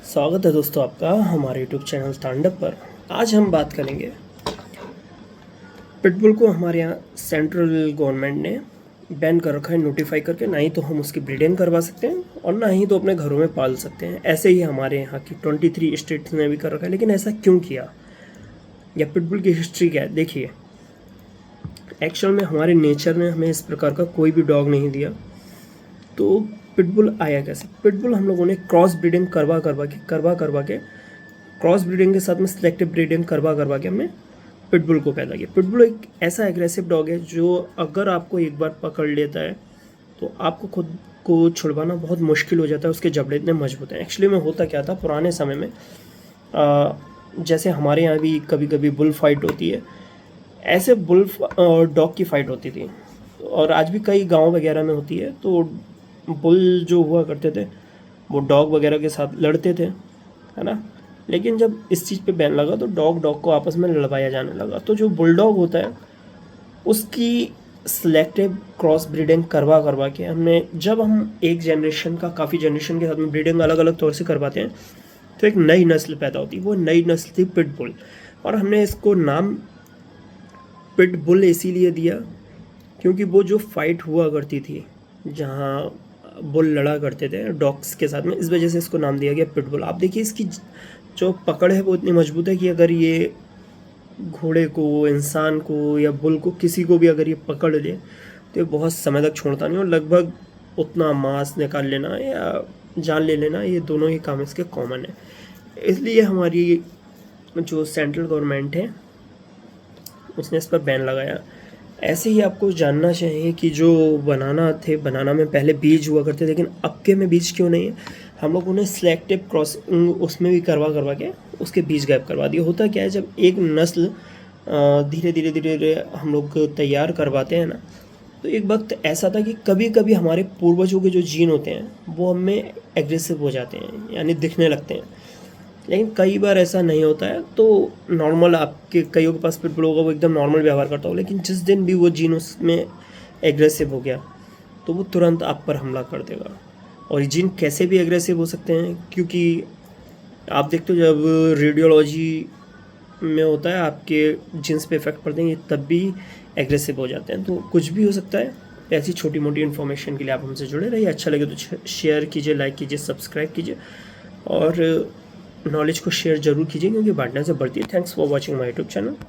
स्वागत है दोस्तों आपका हमारे यूट्यूब चैनल स्टैंडअप पर। आज हम बात करेंगे पिटबुल को हमारे यहाँ सेंट्रल गवर्नमेंट ने बैन कर रखा है नोटिफाई करके। ना ही तो हम उसकी ब्रीडिंग करवा सकते हैं और ना ही तो अपने घरों में पाल सकते हैं। ऐसे ही हमारे यहाँ की 23 स्टेट्स ने भी कर रखा है। लेकिन ऐसा क्यों किया या पिटबुल की हिस्ट्री क्या है? देखिए, एक्चुअल में हमारे नेचर ने हमें इस प्रकार का कोई भी डॉग नहीं दिया। तो पिटबुल आया कैसे? पिटबुल हम लोगों ने क्रॉस ब्रीडिंग करवा करवा के क्रॉस ब्रीडिंग के साथ में सिलेक्टिव ब्रीडिंग करवा के हमने पिटबुल को पैदा किया। पिटबुल एक ऐसा एग्रेसिव डॉग है जो अगर आपको एक बार पकड़ लेता है तो आपको खुद को छुड़वाना बहुत मुश्किल हो जाता है। उसके जबड़े इतने मजबूत हैं। एक्चुअली में होता क्या था पुराने समय में, जैसे हमारे यहाँ भी कभी कभी बुल फाइट होती है, ऐसे बुल डॉग की फाइट होती थी और आज भी कई गांव वगैरह में होती है। तो बुल जो हुआ करते थे वो डॉग वगैरह के साथ लड़ते थे, है ना। लेकिन जब इस चीज़ पे बैन लगा तो डॉग को आपस में लड़वाया जाने लगा। तो जो बुलडॉग होता है उसकी सिलेक्टिव क्रॉस ब्रीडिंग करवा के हमने, जब हम एक जनरेशन का काफ़ी जनरेशन के साथ में ब्रीडिंग अलग अलग तौर से करवाते हैं तो एक नई नस्ल पैदा होती है। वो नई नस्ल थी पिटबुल और हमने इसको नाम पिटबुल इसीलिए दिया क्योंकि वो जो फाइट हुआ करती थी जहाँ बुल लड़ा करते थे डॉग्स के साथ में, इस वजह से इसको नाम दिया गया पिटबुल। आप देखिए इसकी जो पकड़ है वो इतनी मजबूत है कि अगर ये घोड़े को, इंसान को या बुल को, किसी को भी अगर ये पकड़ ले तो ये बहुत समय तक छोड़ता नहीं और लगभग उतना मांस निकाल लेना या जान ले लेना, ये दोनों ही काम इसके कॉमन है। इसलिए हमारी जो सेंट्रल गवर्नमेंट है उसने इस पर बैन लगाया। ऐसे ही आपको जानना चाहिए कि जो बनाना में पहले बीज हुआ करते थे, लेकिन अब के में बीज क्यों नहीं है? हम लोगों ने सिलेक्टिव क्रॉसिंग उसमें भी करवा के उसके बीज गायब करवा दिए। होता क्या है, जब एक नस्ल धीरे धीरे हम लोग तैयार करवाते हैं ना, तो एक वक्त ऐसा था कि कभी कभी हमारे पूर्वजों के जो जीन होते हैं वो हमें एग्रेसिव हो जाते हैं, यानी दिखने लगते हैं। लेकिन कई बार ऐसा नहीं होता है। तो नॉर्मल आपके कईयों के पास पिटबुल होगा, वो एकदम नॉर्मल व्यवहार करता होगा, लेकिन जिस दिन भी वो जीन उसमें एग्रेसिव हो गया तो वो तुरंत आप पर हमला कर देगा। और ये जीन कैसे भी एग्रेसिव हो सकते हैं, क्योंकि आप देखते हो जब रेडियोलॉजी में होता है आपके जीन्स पे इफेक्ट पड़ते हैं, ये तब भी एग्रेसिव हो जाते हैं। तो कुछ भी हो सकता है। ऐसी छोटी मोटी इन्फॉर्मेशन के लिए आप हमसे जुड़े रहिए। अच्छा लगे तो शेयर कीजिए, लाइक कीजिए, सब्सक्राइब कीजिए और नॉलेज को शेयर जरूर कीजिए क्योंकि बांटने से बढ़ती है। Thanks for watching my YouTube channel.